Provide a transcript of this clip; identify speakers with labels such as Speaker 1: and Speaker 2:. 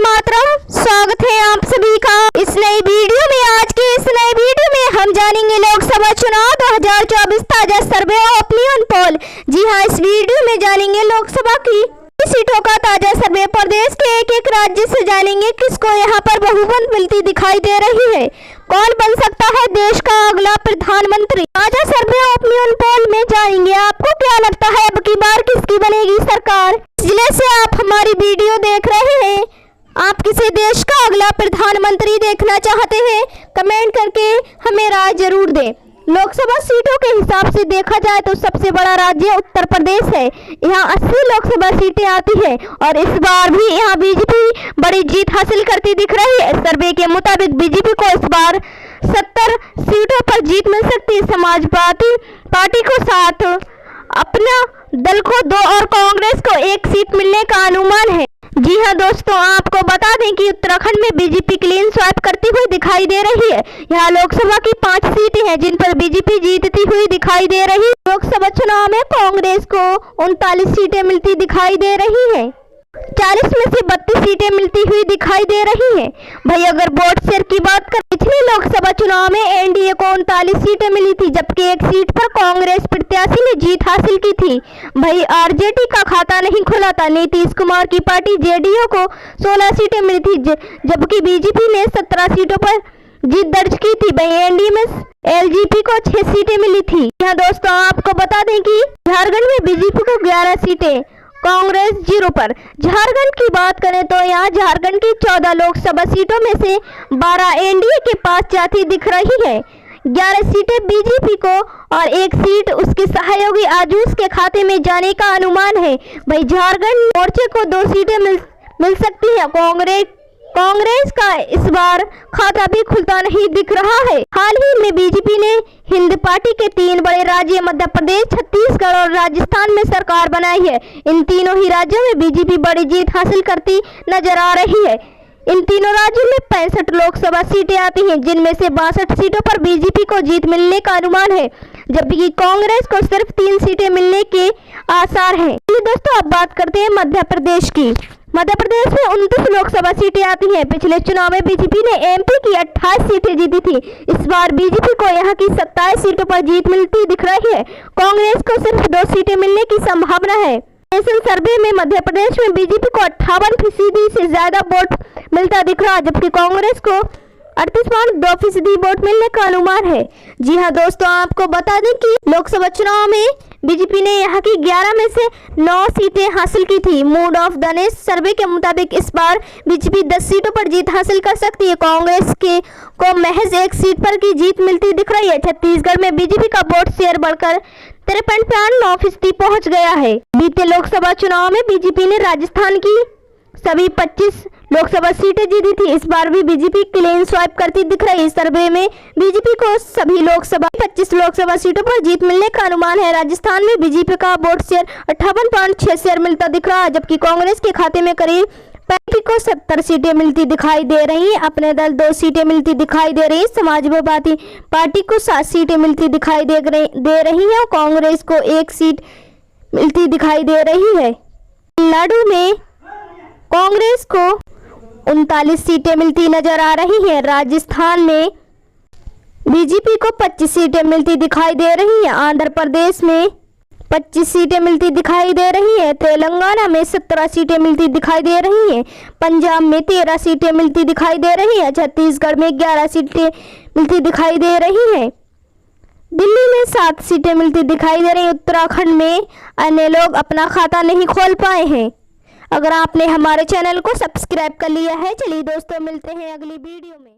Speaker 1: मातरम। स्वागत है आप सभी का इस नई वीडियो में। आज के इस नई वीडियो में हम जानेंगे लोकसभा चुनाव 2024 ताजा सर्वे ओपिनियन पोल। जी हां, इस वीडियो में जानेंगे लोकसभा की सीटों का ताजा सर्वे। प्रदेश के एक एक राज्य से जानेंगे किसको यहां पर बहुमत मिलती दिखाई दे रही है, कौन बन सकता है देश का अगला प्रधानमंत्री। ताजा सर्वे ओपिनियन पोल में जानेंगे आपको क्या लगता है अब की बार किसकी बनेगी सरकार। जिले से आप हमारी वीडियो देख रहे हैं, आप किसी देश का अगला प्रधानमंत्री देखना चाहते हैं, कमेंट करके हमें राय जरूर दें। लोकसभा सीटों के हिसाब से देखा जाए तो सबसे बड़ा राज्य उत्तर प्रदेश है। यहाँ 80 लोकसभा सीटें आती है और इस बार भी यहाँ बीजेपी बड़ी जीत हासिल करती दिख रही है। सर्वे के मुताबिक बीजेपी को इस बार 70 सीटों पर जीत मिल सकती है। समाजवादी पार्टी को 7, अपना दल को 2 और कांग्रेस को 1 सीट मिलने का अनुमान है। जी हां दोस्तों, आपको बता दें कि उत्तराखंड में बीजेपी क्लीन स्वाइप करती हुई दिखाई दे रही है। यहाँ लोकसभा की 5 सीटें हैं जिन पर बीजेपी जीतती हुई दिखाई दे रही है। लोकसभा चुनाव में कांग्रेस को 39 सीटें मिलती दिखाई दे रही है। 40 में से 32 सीटें मिलती हुई दिखाई दे रही हैं। भाई अगर वोट शेयर की बात करें, पिछले लोकसभा चुनाव में एनडीए को 39 सीटें मिली थी, जबकि 1 सीट पर कांग्रेस प्रत्याशी ने जीत हासिल की थी। भाई आरजेडी का खाता नहीं खुला था। नीतीश कुमार की पार्टी जेडीयू को 16 सीटें मिली थी, जबकि बीजेपी ने 17 सीटों पर जीत दर्ज की थी। भाई एनडीए में एलजेपी को 6 सीटें मिली थी। यहाँ दोस्तों आपको बता दें कि झारखंड में बीजेपी को 11 सीटें, कांग्रेस 0 पर। झारखंड की बात करें तो यहाँ झारखंड की 14 लोकसभा सीटों में से 12 एनडीए के पास जाती दिख रही है। 11 सीटें बीजेपी को और 1 सीट उसके सहयोगी आजूस के खाते में जाने का अनुमान है। भाई झारखंड मोर्चे को 2 सीटें मिल सकती है। कांग्रेस का इस बार खाता भी खुलता नहीं दिख रहा है। हाल ही में बीजेपी ने हिंद पार्टी के 3 बड़े राज्य मध्य प्रदेश, छत्तीसगढ़ और राजस्थान में सरकार बनाई है। इन तीनों ही राज्यों में बीजेपी बड़ी जीत हासिल करती नजर आ रही है। इन तीनों राज्यों में 65 लोकसभा सीटें आती हैं, जिनमें से 62 सीटों पर बीजेपी को जीत मिलने का अनुमान है, जबकि कांग्रेस को सिर्फ 3 सीटें मिलने के आसार हैं। दोस्तों अब बात करते हैं मध्य प्रदेश की। मध्य प्रदेश में 29 लोकसभा सीटें आती हैं। पिछले चुनाव में बीजेपी ने एमपी की 28 सीटें जीती थी। इस बार बीजेपी को यहां की 27 सीटों पर जीत मिलती दिख रही है। कांग्रेस को सिर्फ 2 सीटें मिलने की संभावना है। नेशनल सर्वे में मध्य प्रदेश में बीजेपी को 58% से ज्यादा वोट मिलता दिख रहा है, जबकि कांग्रेस को 38.2% वोट मिलने का अनुमान है। जी हाँ दोस्तों, आपको बता दें कि लोकसभा चुनाव में बीजेपी ने यहाँ की 11 में से 9 सीटें हासिल की थी। मूड ऑफ द नेशन सर्वे के मुताबिक इस बार बीजेपी 10 सीटों पर जीत हासिल कर सकती है। कांग्रेस को महज 1 सीट पर की जीत मिलती दिख रही है। छत्तीसगढ़ में बीजेपी का वोट शेयर बढ़कर 53.9% पहुंच गया है। बीते लोकसभा चुनाव में बीजेपी ने राजस्थान की सभी 25 लोकसभा सीटें जीती थी। इस बार भी बीजेपी क्लीन स्वाइप करती दिख रही है। सर्वे में बीजेपी को सभी 25 लोकसभा सीटों पर जीत मिलने का अनुमान है। राजस्थान में बीजेपी का वोट शेयर 58.6 शेयर मिलता दिख रहा है, जबकि कांग्रेस के खाते में करीब 35 को 70 सीटें मिलती दिखाई दे रही हैं। अपने दल 2 सीटें मिलती दिखाई दे रही है। समाजवादी पार्टी को 7 सीटें मिलती दिखाई दे रही है और कांग्रेस को 1 सीट मिलती दिखाई दे रही है। तमिलनाडु में कांग्रेस को 39 सीटें मिलती नजर आ रही हैं। राजस्थान में बीजेपी को 25 सीटें मिलती दिखाई दे रही हैं। आंध्र प्रदेश में 25 सीटें मिलती दिखाई दे रही हैं। तेलंगाना में 17 सीटें मिलती दिखाई दे रही हैं। पंजाब में 13 सीटें मिलती दिखाई दे रही हैं। छत्तीसगढ़ में 11 सीटें मिलती दिखाई दे रही हैं। दिल्ली में 7 सीटें मिलती दिखाई दे रही हैं। उत्तराखंड में अन्य लोग अपना खाता नहीं खोल पाए हैं। अगर आपने हमारे चैनल को सब्सक्राइब कर लिया है, चलिए दोस्तों मिलते हैं अगली वीडियो में।